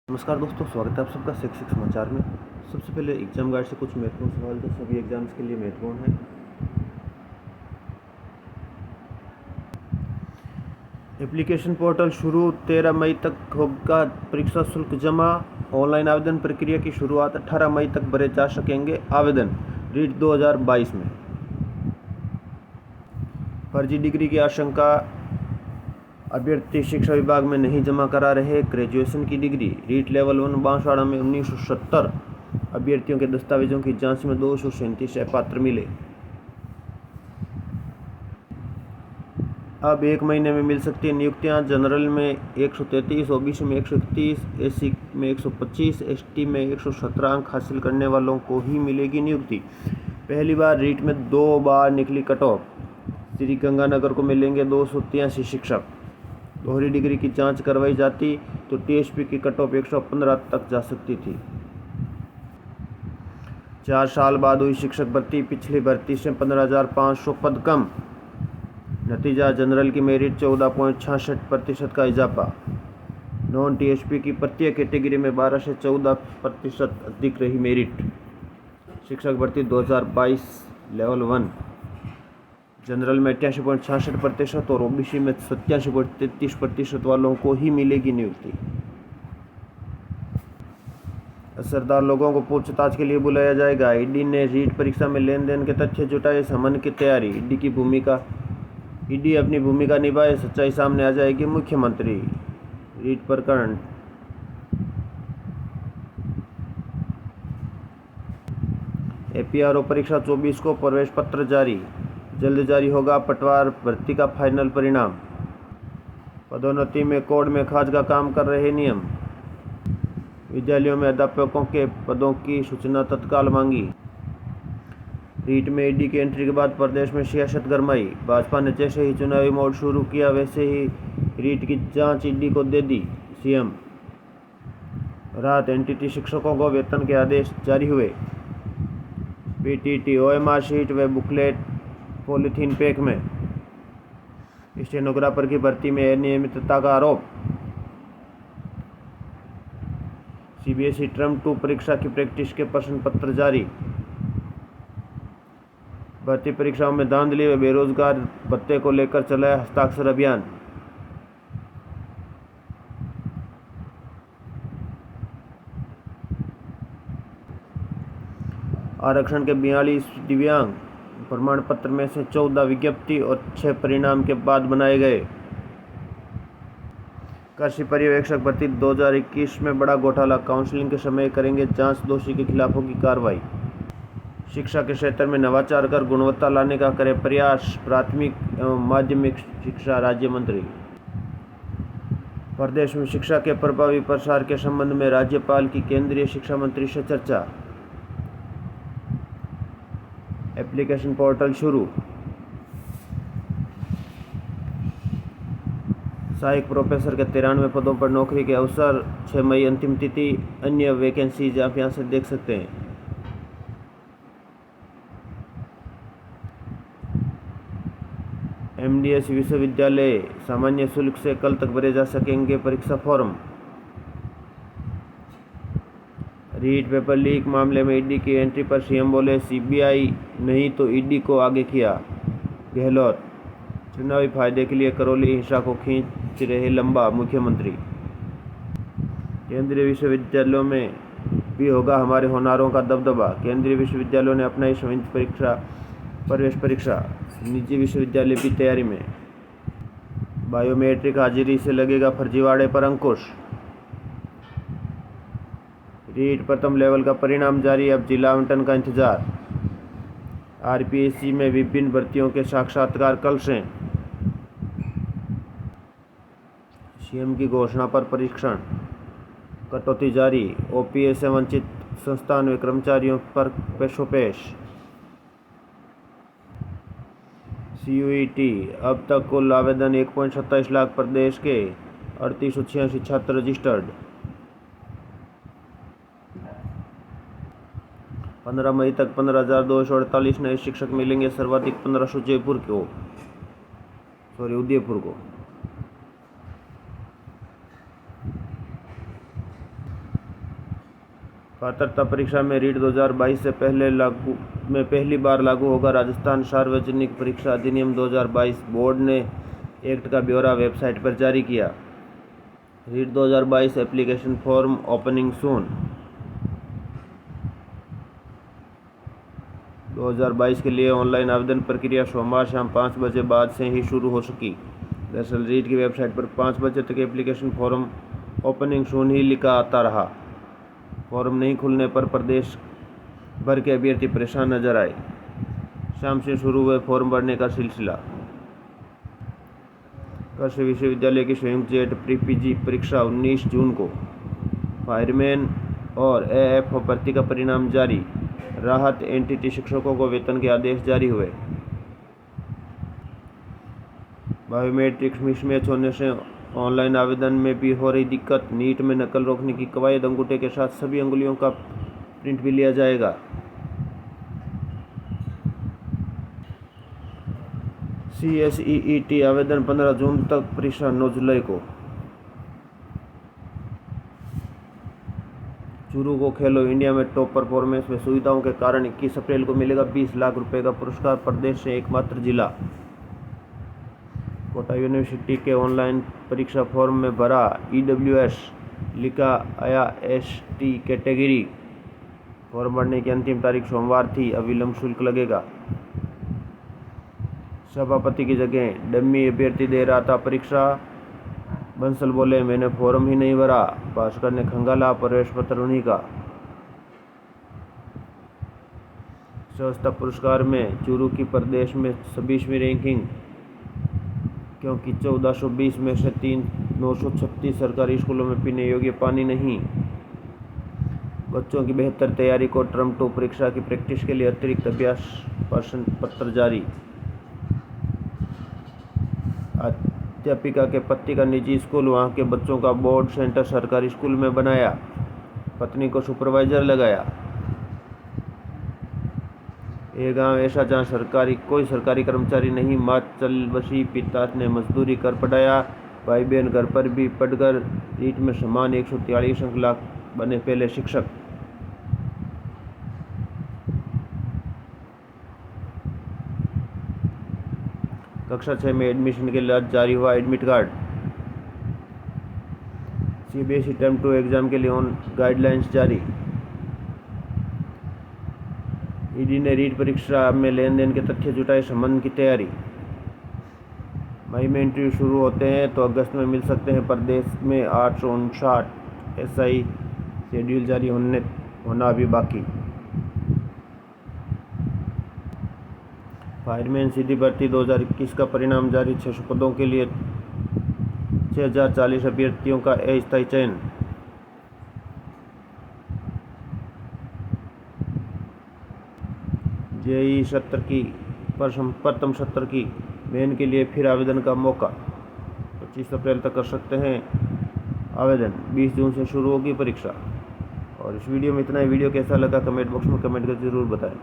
नमस्कार दोस्तों, स्वागत है आप सबका शैक्षिक समाचार में। सबसे पहले एग्जाम गाइड से कुछ महत्वपूर्ण सवाल जो सभी एग्जाम्स के लिए महत्वपूर्ण है। एप्लीकेशन पोर्टल शुरू 13 मई तक होगा परीक्षा शुल्क जमा। ऑनलाइन आवेदन प्रक्रिया की शुरुआत 18 मई तक भरे जा सकेंगे आवेदन। रीट 2022 में फर्जी डिग्री की आशंका, अभ्यर्थी शिक्षा विभाग में नहीं जमा करा रहे ग्रेजुएशन की डिग्री। रीट लेवल 1 बांसवाड़ा में 1970 अभ्यर्थियों के दस्तावेजों की जांच में 237 अपात्र मिले। अब 1 महीने में मिल सकती है नियुक्तियां। जनरल में 133, ओबीसी में 131, एससी में 125, एसटी में 117 अंक हासिल करने वालों को ही मिलेगी नियुक्ति। पहली बार रीट में 2 बार निकली कट ऑफ। श्री गंगानगर को मिलेंगे 283 शिक्षक। दोहरी डिग्री की जांच करवाई जाती तो टीएसपी की कट ऑफ 115 तक जा सकती थी। 4 साल बाद हुई शिक्षक भर्ती, पिछली भर्ती से 15,500 पद कम। नतीजा, जनरल की मेरिट 14.66% का इजाफा। नॉन टीएसपी की प्रत्येक कैटेगरी में 12 से 14% अधिक रही मेरिट। शिक्षक भर्ती 2022 लेवल 1, जनरल में 88.66% और ओबीसी में 87.33% वालों को ही मिलेगी नियुक्ति। असरदार लोगों को पूछताछ के लिए बुलाया जाएगा। ईडी ने रीट परीक्षा में लेन देन के तथ्य जुटाए, समन की तैयारी। ईडी अपनी भूमिका निभाए, सच्चाई सामने आ जाएगी। मुख्यमंत्री रीट प्रकरण। एपीआरओ परीक्षा 24 को, प्रवेश पत्र जारी। जल्द जारी होगा पटवार भर्ती का फाइनल परिणाम। पदोन्नति में कोड में खाज का काम कर रहे नियम। विद्यालयों में अध्यापकों के पदों की सूचना तत्काल मांगी। रीट में ईडी की एंट्री के बाद प्रदेश में सियासत गरमाई। भाजपा ने जैसे ही चुनावी मोड शुरू किया वैसे ही रीट की जांच ईडी को दे दी सीएम। रात एनटीटी शिक्षकों को वेतन के आदेश जारी हुए। पीटीटी ओएमआर शीट व बुकलेट पॉलीथीन पैक में। स्टेनोग्राफर की भर्ती में अनियमितता का आरोप। सीबीएसई टर्म 2 परीक्षा की प्रैक्टिस के प्रश्न पत्र जारी। भर्ती परीक्षाओं में धांधली व बेरोजगार भत्ते को लेकर चलाया हस्ताक्षर अभियान। आरक्षण के 42 दिव्यांग प्रमाण पत्र में से 14 विज्ञप्ति और 6 परिणाम के बाद बनाए गए। कृषि पर्यवेक्षक भर्ती 2021 में बड़ा घोटाला, काउंसलिंग के समय करेंगे जांच, दोषी के खिलाफ होगी कार्रवाई। शिक्षा के क्षेत्र में नवाचार कर गुणवत्ता लाने का करे प्रयास, प्राथमिक एवं माध्यमिक शिक्षा राज्य मंत्री। प्रदेश में शिक्षा के प्रभावी प्रसार के संबंध में राज्यपाल की केंद्रीय शिक्षा मंत्री से चर्चा। एप्लीकेशन पोर्टल शुरू। सहायक प्रोफेसर के 93 पदों पर नौकरी के अवसर, 6 मई अंतिम तिथि। अन्य वैकेंसीज आप यहाँ से देख सकते हैं। एमडीएस विश्वविद्यालय, सामान्य शुल्क से कल तक भरे जा सकेंगे परीक्षा फॉर्म। रीट पेपर लीक मामले में ईडी की एंट्री पर सीएम बोले, सीबीआई नहीं तो ईडी को आगे किया। गहलोत, चुनावी फायदे के लिए करौली हिंसा को खींच रहे लंबा। मुख्यमंत्री, केंद्रीय विश्वविद्यालयों में भी होगा हमारे होनहारों का दबदबा। केंद्रीय विश्वविद्यालयों ने अपनाई संयुक्त परीक्षा, प्रवेश परीक्षा। निजी विश्वविद्यालय भी तैयारी में। बायोमेट्रिक हाजिरी से लगेगा फर्जीवाड़े पर अंकुश। रीट प्रथम लेवल का परिणाम जारी, अब जिला आवंटन का इंतजार। आरपीएससी में विभिन्न भर्तियों के साक्षात्कार कल से। सीएम की घोषणा पर परीक्षण कटौती जारी। ओपीएस से वंचित संस्थान व कर्मचारियों पर पेशोपेश। सीयूईटी, अब तक कुल आवेदन 1.27 लाख, प्रदेश के 3886 छात्र रजिस्टर्ड। 15 मई तक 15,248 नए शिक्षक मिलेंगे, सर्वाधिक 1500 उदयपुर को। पात्रता परीक्षा में रीट 2022 से पहली बार लागू होगा राजस्थान सार्वजनिक परीक्षा अधिनियम 2022। बोर्ड ने एक्ट का ब्यौरा वेबसाइट पर जारी किया। REET 2022 application form opening soon. 2022 के लिए ऑनलाइन आवेदन प्रक्रिया सोमवार शाम 5 बजे बाद से ही शुरू हो सकी। दरअसल रीट की वेबसाइट पर 5 बजे तक एप्लीकेशन फॉर्म ओपनिंग सून ही लिखा आता रहा। फॉर्म नहीं खुलने पर प्रदेश भर के अभ्यर्थी परेशान नजर आए। शाम से शुरू हुए फॉर्म भरने का सिलसिला। कृषि विश्वविद्यालय की संयुक्त जेट प्री पीजी परीक्षा 19 जून को। फायरमैन और एएफओ भर्ती का परिणाम जारी। राहत एनटीटी शिक्षकों को वेतन के आदेश जारी हुए। बायोमेट्रिक्स मिसमैच होने से ऑनलाइन आवेदन में भी हो रही दिक्कत। नीट में नकल रोकने की कवायद। अंगूठे के साथ सभी अंगुलियों का प्रिंट भी लिया जाएगा। CSEET आवेदन 15 जून तक, परीक्षा 9 जुलाई को। चूरू को खेलो इंडिया में टॉप परफॉर्मेंस में सुविधाओं के कारण 21 अप्रैल को मिलेगा 20 लाख रुपए का पुरस्कार। प्रदेश से एकमात्र जिला। कोटा यूनिवर्सिटी के ऑनलाइन परीक्षा फॉर्म में भरा EWS लिखा आया ST कैटेगरी। फॉर्म भरने की अंतिम तारीख सोमवार थी। अविलंब शुल्क लगेगा। सभापति की जगह डमी अभ्यर्थी दे रहा था परीक्षा। बंसल बोले मैंने फॉर्म ही नहीं भरा। भास्कर ने खंगाला प्रवेश पत्र उन्हीं का। सहजता पुरस्कार में चूरू की प्रदेश में 26वीं रैंकिंग, क्योंकि 1420 में से 936 सरकारी स्कूलों में पीने योग्य पानी नहीं। बच्चों की बेहतर तैयारी को टर्म 2 परीक्षा की प्रैक्टिस के लिए अतिरिक्त अभ्यास प्रश्न पत्र जारी। अध्यापिका के पति का निजी स्कूल, वहां के बच्चों का बोर्ड सेंटर सरकारी स्कूल में बनाया। पत्नी को सुपरवाइजर लगाया। ये गांव ऐसा जहां कोई सरकारी कर्मचारी नहीं। माँ चल बसी, पिता ने मजदूरी कर पढ़ाया। भाई बहन घर पर भी पढ़कर रीट में समान 143 अंक लाख बने पहले शिक्षक। कक्षा 6 में एडमिशन के लिए आज जारी हुआ admit card. CBSE term 2 exam के लिए गाइडलाइंस जारी। ईडी ने रीट परीक्षा में लेन देन के तथ्य जुटाए। संबंध की तैयारी। मई में इंटरव्यू शुरू होते हैं तो अगस्त में मिल सकते हैं। प्रदेश में 859 SI शेड्यूल जारी होना अभी बाकी। फायरमैन सीधी भर्ती 2021 का परिणाम जारी। 600 पदों के लिए 6040 अभ्यर्थियों का अस्थायी चयन। JEE प्रथम सत्र की मेन के लिए फिर आवेदन का मौका। 25 अप्रैल तक कर सकते हैं आवेदन। 20 जून से शुरू होगी परीक्षा। और इस वीडियो में इतना ही। वीडियो कैसा लगा कमेंट बॉक्स में कमेंट कर जरूर बताएं।